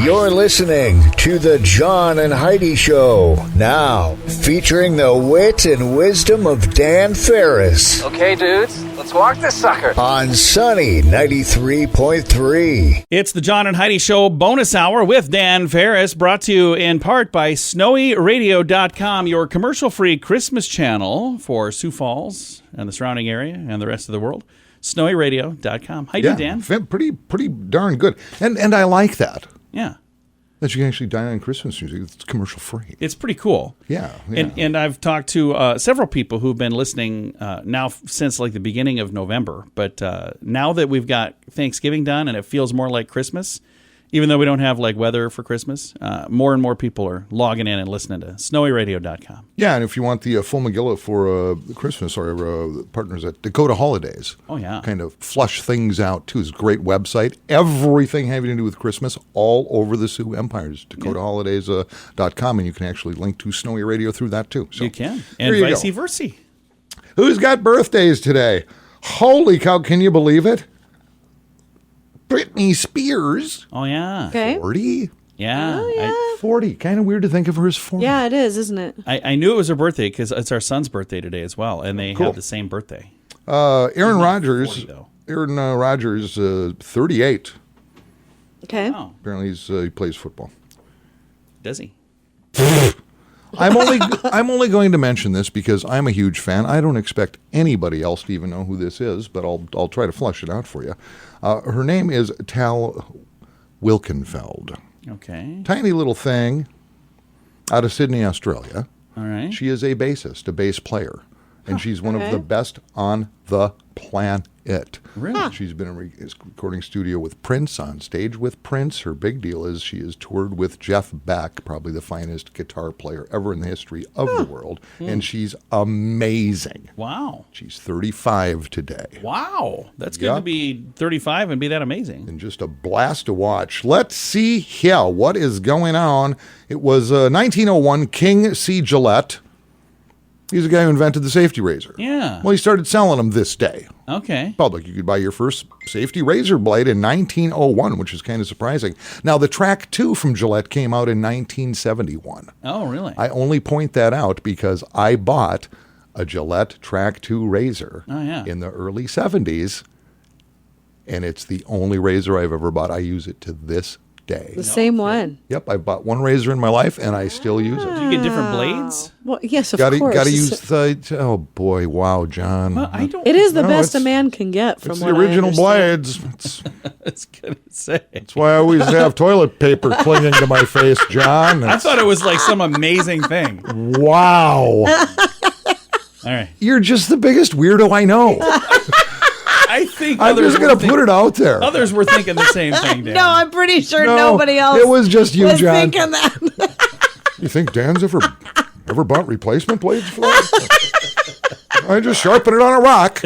You're listening to the John and Heidi Show, now featuring the wit and wisdom of Dan Farris. Okay, dudes, let's walk this sucker. On Sunny 93.3. It's the John and Heidi Show bonus hour with Dan Farris, brought to you in part by snowyradio.com, your commercial-free Christmas channel for Sioux Falls and the surrounding area and the rest of the world. snowyradio.com. How you doing, Dan? Pretty darn good. And I like that. Yeah. That you can actually dine on Christmas music. It's commercial free. It's pretty cool. Yeah. And I've talked to several people who've been listening now since like the beginning of November. But now that we've got Thanksgiving done and it feels more like Christmas, even though we don't have like weather for Christmas, more and more people are logging in and listening to snowyradio.com. Yeah, and if you want the full Megillah for Christmas, our partners at Dakota Holidays, kind of flush things out too. It's a great website. Everything having to do with Christmas all over the Sioux Empire is DakotaHolidays.com, and you can actually link to Snowy Radio through that too. So, you can, and vice versa. Who's got birthdays today? Holy cow, can you believe it? Britney Spears. Oh, yeah. Okay. 40? Yeah. Oh, yeah. 40. Kind of weird to think of her as 40. Yeah, it is, isn't it? I knew it was her birthday because it's our son's birthday today as well, and they have the same birthday. Aaron Rodgers. 40, though. Aaron Rodgers, 38. Okay. Oh, Apparently he plays football. does he? I'm only going to mention this because I'm a huge fan. I don't expect anybody else to even know who this is, but I'll try to flush it out for you. Her name is Tal Wilkenfeld. Okay. Tiny little thing out of Sydney, Australia. All right. She is a bassist, a bass player, and she's one of the best on the planet. Really? She's been in a recording studio with Prince, on stage with Prince. Her big deal is she has toured with Jeff Beck, probably the finest guitar player ever in the history of the world, and she's amazing. Wow. She's 35 today. Wow. That's good to be 35 and be that amazing. And just a blast to watch. Let's see here what is going on. It was 1901, King C. Gillette. He's the guy who invented the safety razor. Yeah. Well, he started selling them this day. Okay. Public, you could buy your first safety razor blade in 1901, which is kind of surprising. Now, the Track 2 from Gillette came out in 1971. Oh, really? I only point that out because I bought a Gillette Track 2 razor in the early 70s, and it's the only razor I've ever bought. I use it to this day. The same one. Yep, I bought one razor in my life, and I still use it. Do you get different blades? Well, yes, of course. Got to use the. Oh boy, wow, John. Well, I don't. It is the best a man can get. From it's what the original I understand. blades. I was gonna say. That's why I always have toilet paper clinging to my face, John. I thought it was like some amazing thing. Wow. All right. You're just the biggest weirdo I know. I think I'm just going to put it out there. Others were thinking the same thing, Dan. No, I'm pretty sure nobody else. It was just you, was John. thinking that. You think Dan's ever bought replacement blades for that? I just sharpen it on a rock.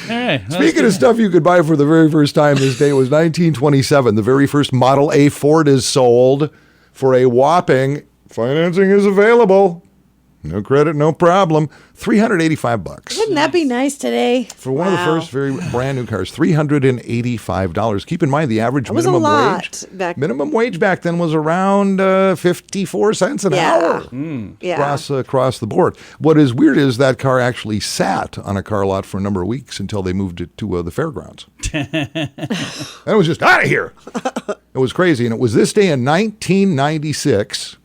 All right. Speaking of stuff you could buy for the very first time this day, it was 1927. The very first Model A Ford is sold for a whopping, financing is available. No credit, no problem. $385. Wouldn't that be nice today? For one of the first very brand new cars, $385. Keep in mind the average was minimum a lot wage. Minimum wage back then was around 54 cents an hour. Across the board. What is weird is that car actually sat on a car lot for a number of weeks until they moved it to the fairgrounds. And it was just out of here. It was crazy. And it was this day in 1996.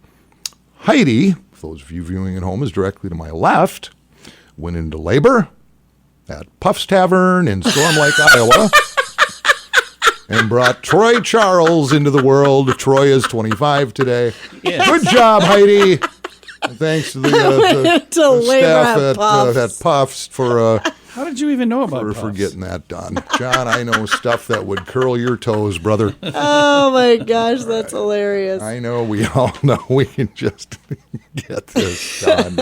Heidi, for those of you viewing at home, is directly to my left, went into labor at Puff's Tavern in Storm Lake, Iowa, and brought Troy Charles into the world. Troy is 25 today. Yes. Good job, Heidi. And thanks to the staff at Puff's for... How did you even know about Puffs? For getting that done. John, I know stuff that would curl your toes, brother. Oh, my gosh, that's hilarious. I know. We all know we can just get this done.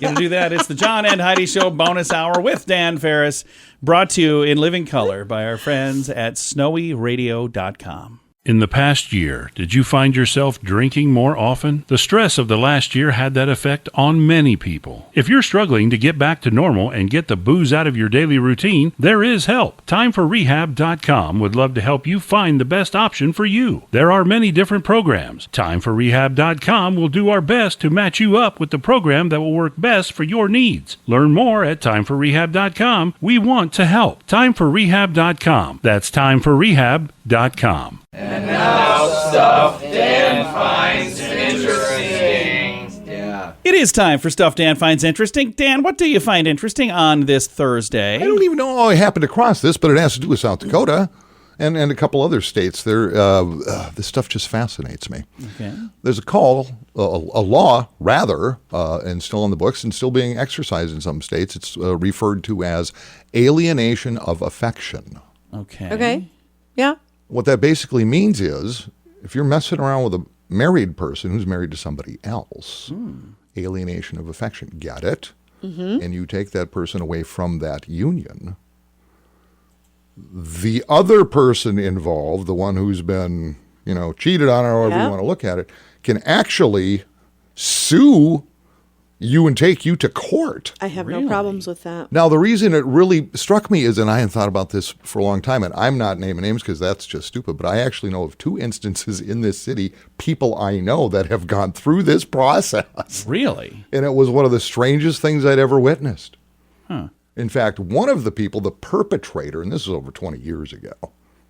Going to do that. It's the John And Heidi Show bonus hour with Dan Farris, brought to you in living color by our friends at snowyradio.com. In the past year, did you find yourself drinking more often? The stress of the last year had that effect on many people. If you're struggling to get back to normal and get the booze out of your daily routine, there is help. TimeForRehab.com would love to help you find the best option for you. There are many different programs. TimeForRehab.com will do our best to match you up with the program that will work best for your needs. Learn more at TimeForRehab.com. We want to help. TimeForRehab.com. That's TimeForRehab.com. And now stuff Dan finds interesting. Yeah. It is time for Stuff Dan Finds Interesting. Dan, what do you find interesting on this Thursday? I don't even know how I happened across this, but it has to do with South Dakota and a couple other states. This stuff just fascinates me. Okay. There's a law, and still on the books and still being exercised in some states. It's referred to as alienation of affection. Okay. Yeah. What that basically means is if you're messing around with a married person who's married to somebody else, alienation of affection, get it? Mm-hmm. And you take that person away from that union, the other person involved, the one who's been, cheated on, or however you want to look at it, can actually sue you and take you to court. I have no problems with that. Now, the reason it really struck me is, and I hadn't thought about this for a long time, and I'm not naming names because that's just stupid, but I actually know of 2 instances in this city, people I know that have gone through this process. Really? And it was one of the strangest things I'd ever witnessed. Huh. In fact, one of the people, the perpetrator, and this was over 20 years ago,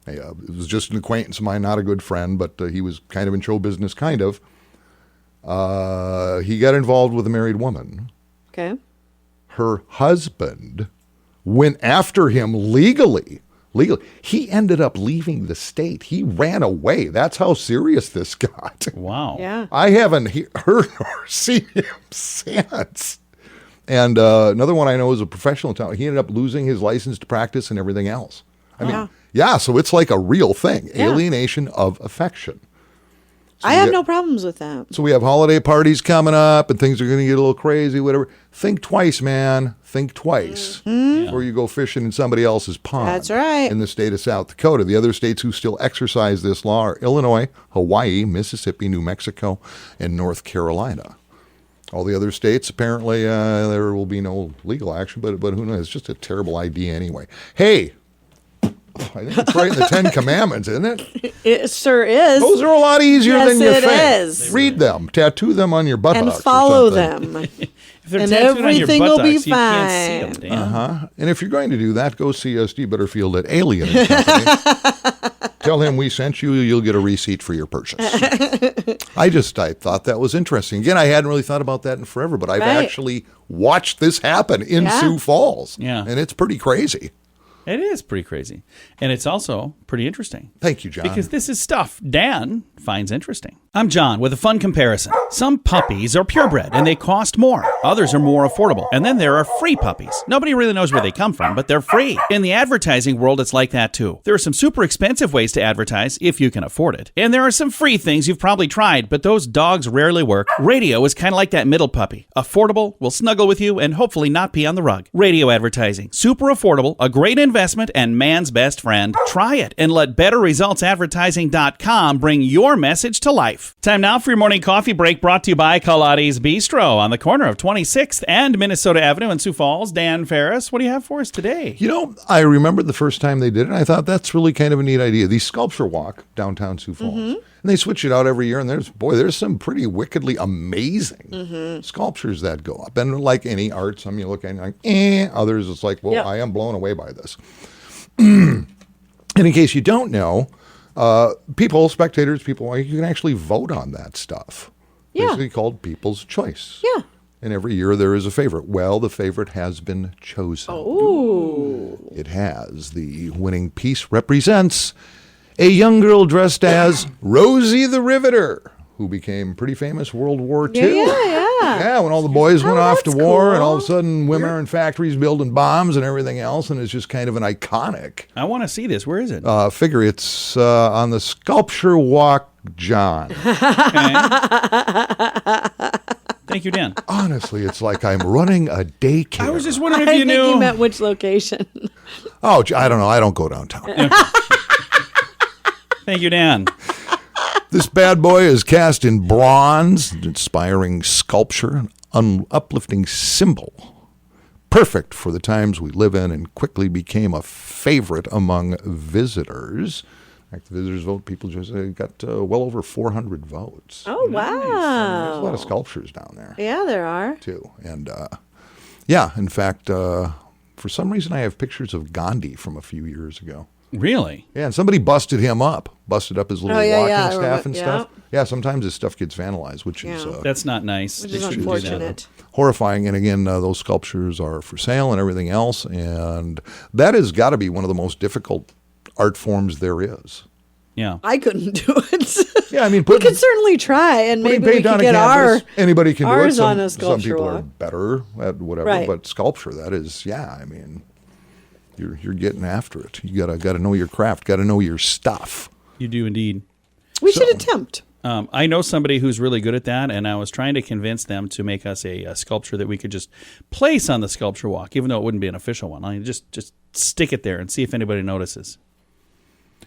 it was just an acquaintance of mine, not a good friend, but he was kind of in show business, kind of. He got involved with a married woman. Okay. Her husband went after him legally. He ended up leaving the state. He ran away. That's how serious this got. Wow. Yeah. I haven't heard or seen him since. And another one I know is a professional talent. He ended up losing his license to practice and everything else. I mean, yeah, so it's like a real thing. Yeah. Alienation of affection. So I have no problems with that. So we have holiday parties coming up and things are going to get a little crazy, whatever. Think twice, man. Think twice before you go fishing in somebody else's pond. That's right. In the state of South Dakota. The other states who still exercise this law are Illinois, Hawaii, Mississippi, New Mexico, and North Carolina. All the other states, apparently, there will be no legal action, but who knows? It's just a terrible idea anyway. Hey, I think it's right in the 10 Commandments, isn't it? It sure is. Those are a lot easier than you think. Is. Read them, tattoo them on your buttocks, and follow or something. them. If they're And tattooed on your everything will be buttocks, you can't see them, Dan. And if you're going to do that, go see SD Butterfield at Alien and Company. Tell him we sent you. You'll get a receipt for your purchase. I thought that was interesting. Again, I hadn't really thought about that in forever, but I've actually watched this happen in Sioux Falls. Yeah. And it's pretty crazy. It is pretty crazy. And it's also pretty interesting. Thank you, John. Because this is stuff Dan finds interesting. I'm John with a fun comparison. Some puppies are purebred and they cost more. Others are more affordable. And then there are free puppies. Nobody really knows where they come from, but they're free. In the advertising world, it's like that too. There are some super expensive ways to advertise if you can afford it. And there are some free things you've probably tried, but those dogs rarely work. Radio is kind of like that middle puppy. Affordable, will snuggle with you, and hopefully not pee on the rug. Radio advertising. Super affordable, a great investment, and man's best friend. Try it and let BetterResultsAdvertising.com bring your message to life. Time now for your morning coffee break, brought to you by Kaladi's Bistro on the corner of 26th and Minnesota Avenue in Sioux Falls. Dan Farris, what do you have for us today? I remember the first time they did it, and I thought that's really kind of a neat idea. The sculpture walk downtown Sioux Falls. And they switch it out every year, and there's some pretty wickedly amazing sculptures that go up. And like any art, some you look at and you're like, others it's like, well, I am blown away by this. And in case you don't know, spectators, you can actually vote on that stuff. Yeah. Basically called People's Choice. Yeah. And every year there is a favorite. Well, the favorite has been chosen. Oh. It has. The winning piece represents a young girl dressed as Rosie the Riveter, who became pretty famous World War II. Yeah, when all the boys went off to war, and all of a sudden women are in factories building bombs and everything else, and it's just kind of an iconic. I want to see this. Where is it? Figure it's on the sculpture walk, John. Thank you, Dan. Honestly, it's like I'm running a daycare. I was just wondering if I you think knew. you meant which location. Oh, I don't know. I don't go downtown. Thank you, Dan. This bad boy is cast in bronze, an inspiring sculpture, an uplifting symbol. Perfect for the times we live in, and quickly became a favorite among visitors. In fact, the visitors vote, people just got well over 400 votes. Oh, wow. There's a lot of sculptures down there. Yeah, there are. Too. And yeah, in fact, for some reason I have pictures of Gandhi from a few years ago. Really? Yeah, and somebody busted him up. Busted up his little walking staff and yeah. stuff. Yeah, sometimes his stuff gets vandalized, which is That's not nice. Which They is shouldn't do that. unfortunate. horrifying. And again, those sculptures are for sale and everything else. And that has got to be one of the most difficult art forms there is. Yeah. I couldn't do it. Yeah, I mean, we could certainly try, and maybe we could get anybody can do it. ours on a Some sculpture people are walk. better at whatever, Right. but sculpture, that is, yeah. I mean, you're getting after it. You gotta know your craft. Got to know your stuff. You do indeed. We should attempt. I know somebody who's really good at that, and I was trying to convince them to make us a sculpture that we could just place on the sculpture walk, even though it wouldn't be an official one. I mean, just stick it there and see if anybody notices.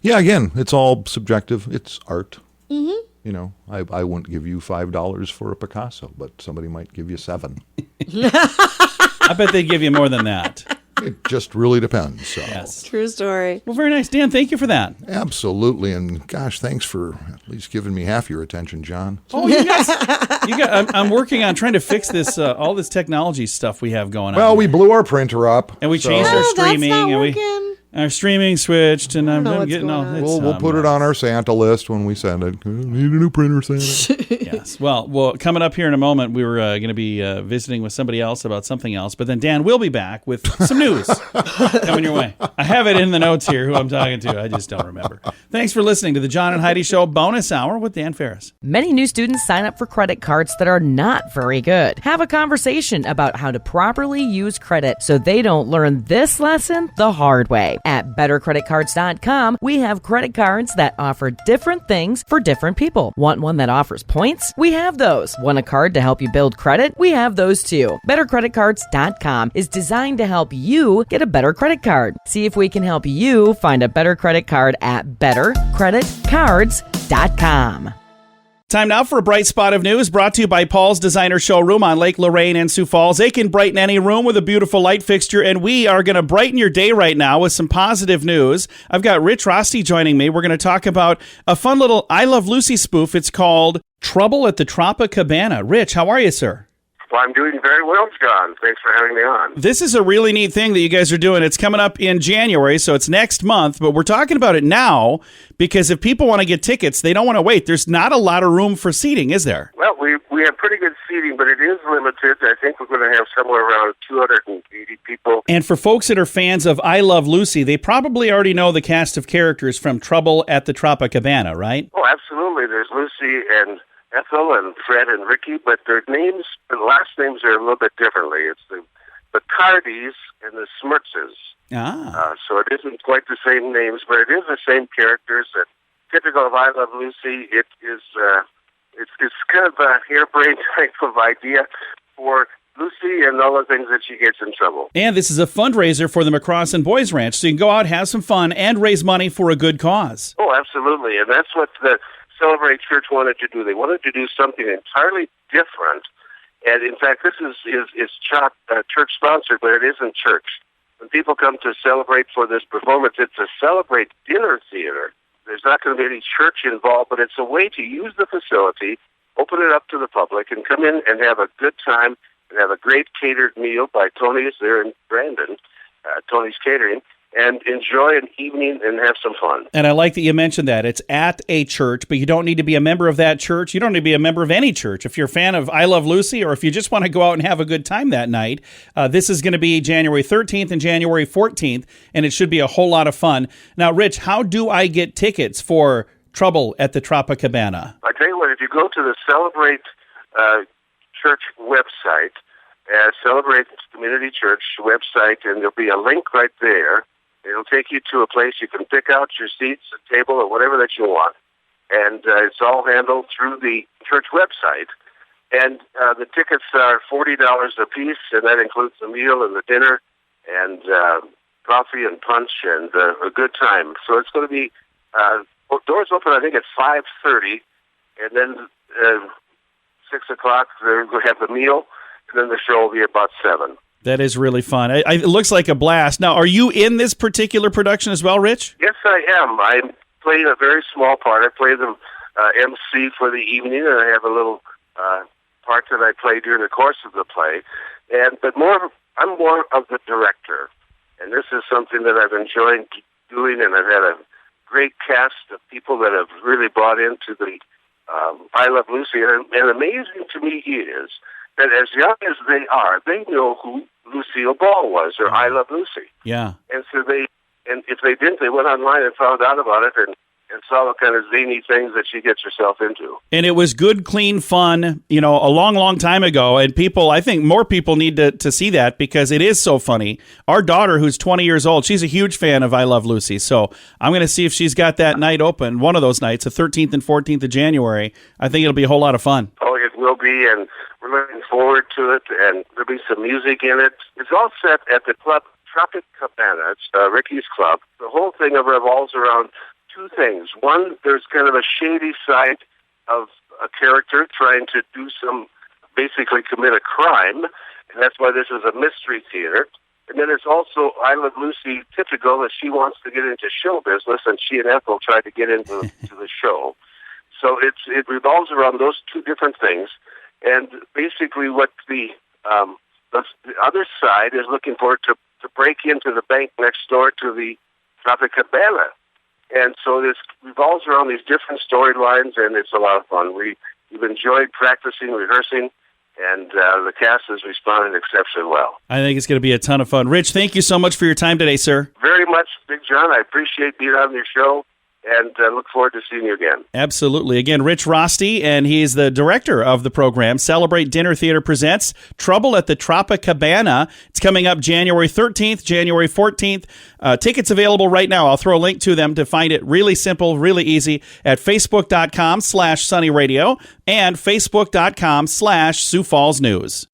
Yeah, again, it's all subjective. It's art. Mm-hmm. You know, I wouldn't give you $5 for a Picasso, but somebody might give you $7. I bet they'd give you more than that. It just really depends. So. Yes. True story. Well, very nice, Dan. Thank you for that. Absolutely, and gosh, thanks for at least giving me half your attention, John. Oh, you guys! I'm working on trying to fix this all this technology stuff we have going on. Well, we blew our printer up, and we so changed our Oh, that's streaming, not and working. our streaming switched, and I'm what's getting all. going on. it's, We'll put it on our Santa list when we send it. Need a new printer, Santa. Yes. Well, coming up here in a moment, we were going to be visiting with somebody else about something else, but then Dan will be back with some news coming your way. I have it in the notes here who I'm talking to. I just don't remember. Thanks for listening to the John and Heidi Show bonus hour with Dan Farris. Many new students sign up for credit cards that are not very good. Have a conversation about how to properly use credit so they don't learn this lesson the hard way. At bettercreditcards.com, we have credit cards that offer different things for different people. Want one that offers points? We have those. Want a card to help you build credit? We have those too. Bettercreditcards.com is designed to help you get a better credit card. See if we can help you find a better credit card at bettercreditcards.com. Time now for a bright spot of news brought to you by Paul's Designer Showroom on Lake Lorraine and Sioux Falls. They can brighten any room with a beautiful light fixture, and we are going to brighten your day right now with some positive news. I've got Rich Rosti joining me. We're going to talk about a fun little I Love Lucy spoof. It's called Trouble at the Tropicabana. Rich, how are you, sir? Well, I'm doing very well, John. Thanks for having me on. This is a really neat thing that you guys are doing. It's coming up in January, so it's next month, but we're talking about it now because if people want to get tickets, they don't want to wait. There's not a lot of room for seating, is there? Well, we have pretty good seating, but it is limited. I think we're going to have somewhere around 280 people. And for folks that are fans of I Love Lucy, they probably already know the cast of characters from Trouble at the Tropicabana, right? Oh, absolutely. There's Lucy and Ethel and Fred and Ricky, but their names, the last names are a little bit differently. It's the Cardis and the Smirtzes. So it isn't quite the same names, but it is the same characters. And typical of I Love Lucy, it is it's kind of a harebrained type of idea for Lucy and all the things that she gets in trouble. And this is a fundraiser for the McCrossin Boys Ranch, so you can go out, have some fun, and raise money for a good cause. Oh, absolutely. And that's what the Celebrate Church wanted to do. They wanted to do something entirely different. And in fact, this is church sponsored, but it isn't church. When people come to celebrate for this performance, it's a Celebrate dinner theater. There's not going to be any church involved, but it's a way to use the facility, open it up to the public, and come in and have a good time and have a great catered meal by Tony's there in Brandon, Tony's Catering, and enjoy an evening and have some fun. And I like that you mentioned that. It's at a church, but you don't need to be a member of that church. You don't need to be a member of any church. If you're a fan of I Love Lucy, or if you just want to go out and have a good time that night, this is going to be January 13th and January 14th, and it should be a whole lot of fun. Now, Rich, how do I get tickets for Trouble at the Tropicabana? I tell you what, if you go to the Celebrate Church website, Celebrate Community Church website, and there'll be a link right there. It'll take you to a place you can pick out your seats, a table, or whatever that you want. And it's all handled through the church website. And the tickets are $40 a piece, and that includes the meal and the dinner and coffee and punch and a good time. So it's going to be doors open, I think, at 5:30, and then 6 o'clock they're going to have the meal, and then the show will be about 7. That is really fun. It looks like a blast. Now, are you in this particular production as well, Rich? Yes, I am. I'm playing a very small part. I play the MC for the evening, and I have a little part that I play during the course of the play. But I'm more of the director, and this is something that I've enjoyed doing, and I've had a great cast of people that have really bought into the I Love Lucy. And amazing to me is that as young as they are, they know who Lucille Ball was, or I Love Lucy. Yeah. And so if they didn't, they went online and found out about it and saw what kind of zany things that she gets herself into. And it was good, clean fun, a long, long time ago. And I think more people need to see that because it is so funny. Our daughter, who's 20 years old, she's a huge fan of I Love Lucy. So I'm going to see if she's got that night open, one of those nights, the 13th and 14th of January. I think it'll be a whole lot of fun. Oh, it will be, and we're looking forward to it, and there'll be some music in it. It's all set at the club Tropicabana. It's Ricky's club. The whole thing revolves around two things. One, there's kind of a shady side of a character trying to basically commit a crime, and that's why this is a mystery theater. And then it's also I Love Lucy typical that she wants to get into show business, and she and Ethel tried to get into the show. So it revolves around those two different things, and basically what the other side is looking for to break into the bank next door to the Tropicabana. And so this revolves around these different storylines, and it's a lot of fun. We've enjoyed practicing, rehearsing, and the cast has responded exceptionally well. I think it's going to be a ton of fun. Rich, thank you so much for your time today, sir. Very much, Big John. I appreciate being on your show, and look forward to seeing you again. Absolutely. Again, Rich Rosti, and he's the director of the program. Celebrate Dinner Theater presents Trouble at the Tropicabana. It's coming up January 13th, January 14th. Tickets available right now. I'll throw a link to them to find it really simple, really easy at facebook.com/sunnyradio and facebook.com/Sioux Falls News.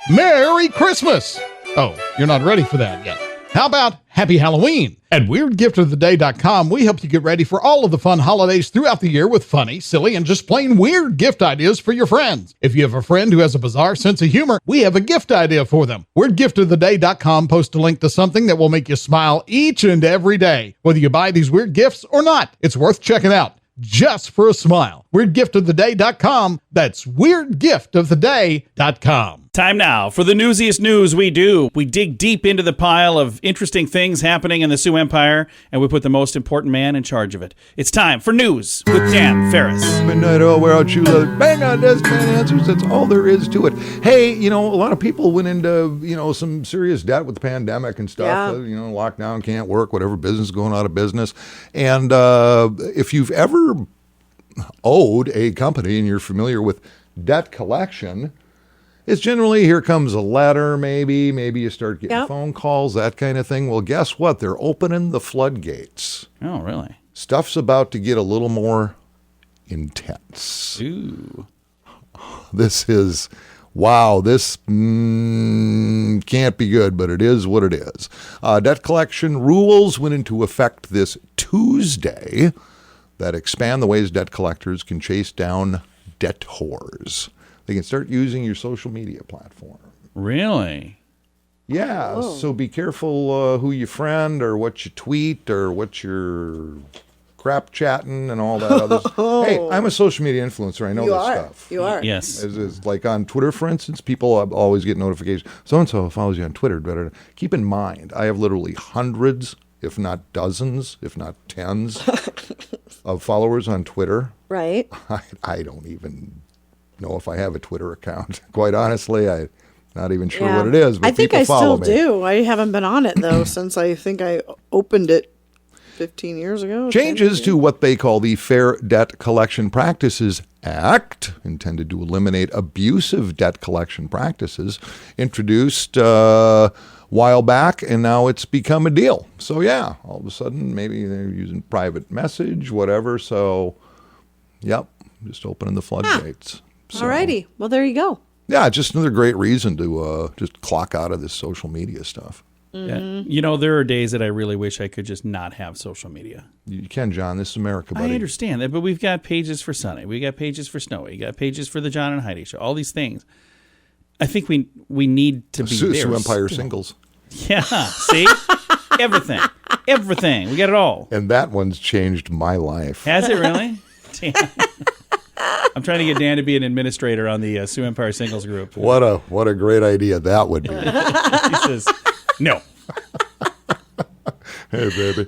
Merry Christmas! Oh, you're not ready for that yet. How about Happy Halloween? At WeirdGiftOfTheDay.com, we help you get ready for all of the fun holidays throughout the year with funny, silly, and just plain weird gift ideas for your friends. If you have a friend who has a bizarre sense of humor, we have a gift idea for them. WeirdGiftOfTheDay.com posts a link to something that will make you smile each and every day, whether you buy these weird gifts or not. It's worth checking out, just for a smile. WeirdGiftOfTheDay.com. That's WeirdGiftOfTheDay.com. Time now for the newsiest news we do. We dig deep into the pile of interesting things happening in the Sioux Empire, and we put the most important man in charge of it. It's time for news with Dan Farris. Midnight, we're out you bang on desk man answers. That's all there is to it. Hey, a lot of people went into, some serious debt with the pandemic and stuff. Yeah. Lockdown, can't work, whatever, business going out of business. And if you've ever owed a company and you're familiar with debt collection, it's generally, here comes a letter, maybe you start getting phone calls, that kind of thing. Well, guess what? They're opening the floodgates. Oh, really? Stuff's about to get a little more intense. Ooh. This is, wow, this can't be good, but it is what it is. Debt collection rules went into effect this Tuesday that expand the ways debt collectors can chase down debt whores. They can start using your social media platform. Really? Yeah, so be careful who you friend or what you tweet or what you're crap chatting and all that other stuff. Hey, I'm a social media influencer. I know this stuff. You are. Yes. It's like on Twitter, for instance, people always get notifications. So-and-so follows you on Twitter. Keep in mind, I have literally hundreds, if not dozens, if not tens of followers on Twitter. Right. I don't even know if I have a Twitter account. Quite honestly, I'm not even sure what it is. But I think I follow still do. I haven't been on it, though, since I think I opened it 15 years ago. Changes to what they call the Fair Debt Collection Practices Act, intended to eliminate abusive debt collection practices, introduced a while back, and now it's become a deal. So, yeah, all of a sudden, maybe they're using private message, whatever. So, yep, just opening the floodgates. So, alrighty. Well, there you go. Yeah, just another great reason to just clock out of this social media stuff. Yeah. You know, there are days that I really wish I could just not have social media. You can, John. This is America, buddy. I understand that, but we've got pages for Sunny. We got pages for Snowy. We got pages for the John and Heidi Show. All these things. I think we need to be there. Sioux Empire singles. Yeah. See? Everything. We got it all. And that one's changed my life. Has it really? Damn. I'm trying to get Dan to be an administrator on the Sioux Empire Singles group. What a great idea that would be. He says, no. Hey, baby.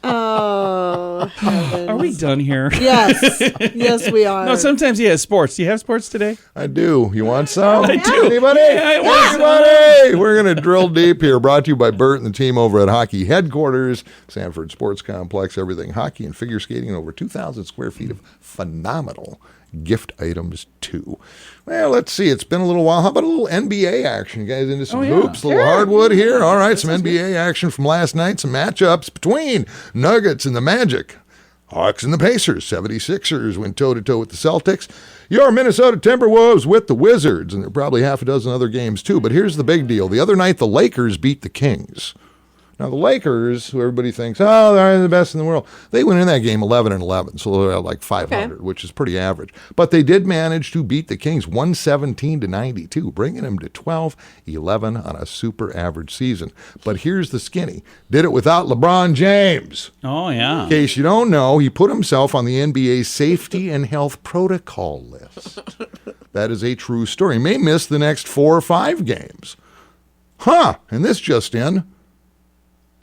Oh, heavens. Are we done here? Yes, we are. No, sometimes he has sports. Do you have sports today? I do. You want some? I do. Anybody? Yeah, I want some. Anybody? We're going to drill deep here. Brought to you by Bert and the team over at Hockey Headquarters, Sanford Sports Complex, everything hockey and figure skating, and over 2,000 square feet of phenomenal gift items, too. Well, let's see. It's been a little while. How about a little NBA action? You guys into some hoops? A little hardwood here? All right, some NBA action from last night. Some matchups between Nuggets and the Magic. Hawks and the Pacers. 76ers went toe-to-toe with the Celtics. Your Minnesota Timberwolves with the Wizards. And there are probably half a dozen other games, too. But here's the big deal. The other night, the Lakers beat the Kings. Now, the Lakers, who everybody thinks, they're the best in the world, they went in that game 11-11, so they're like 500, which is pretty average. But they did manage to beat the Kings 117-92, bringing them to 12-11 on a super average season. But here's the skinny. Did it without LeBron James. Oh, yeah. In case you don't know, he put himself on the NBA's safety and health protocol list. That is a true story. He may miss the next 4 or 5 games. And this just in.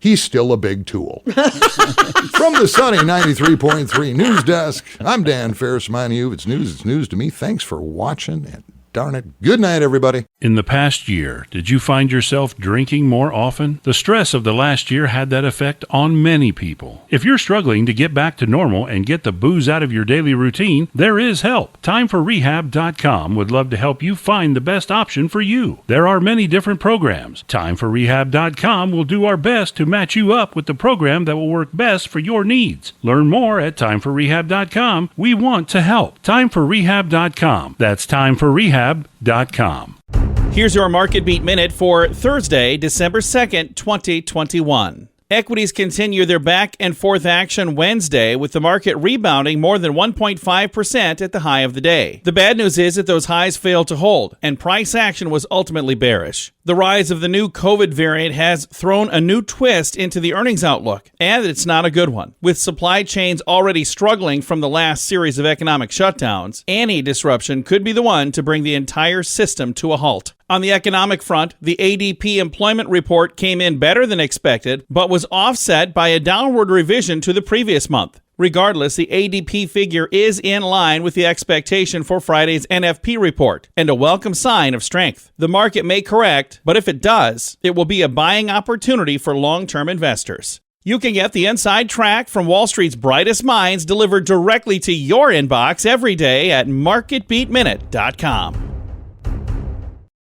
He's still a big tool. From the sunny 93.3 News Desk, I'm Dan Farris, reminding you, it's news to me. Thanks for watching, and darn it, good night, everybody. In the past year, did you find yourself drinking more often? The stress of the last year had that effect on many people. If you're struggling to get back to normal and get the booze out of your daily routine, there is help. TimeForRehab.com would love to help you find the best option for you. There are many different programs. TimeForRehab.com will do our best to match you up with the program that will work best for your needs. Learn more at TimeForRehab.com. We want to help. TimeForRehab.com. That's TimeForRehab.com. Here's your Market Beat Minute for Thursday, December 2nd, 2021. Equities continue their back and forth action Wednesday, with the market rebounding more than 1.5% at the high of the day. The bad news is that those highs failed to hold, and price action was ultimately bearish. The rise of the new COVID variant has thrown a new twist into the earnings outlook, and it's not a good one. With supply chains already struggling from the last series of economic shutdowns, any disruption could be the one to bring the entire system to a halt. On the economic front, the ADP employment report came in better than expected, but was offset by a downward revision to the previous month. Regardless, the ADP figure is in line with the expectation for Friday's NFP report, and a welcome sign of strength. The market may correct, but if it does, it will be a buying opportunity for long-term investors. You can get the inside track from Wall Street's brightest minds delivered directly to your inbox every day at MarketBeatMinute.com.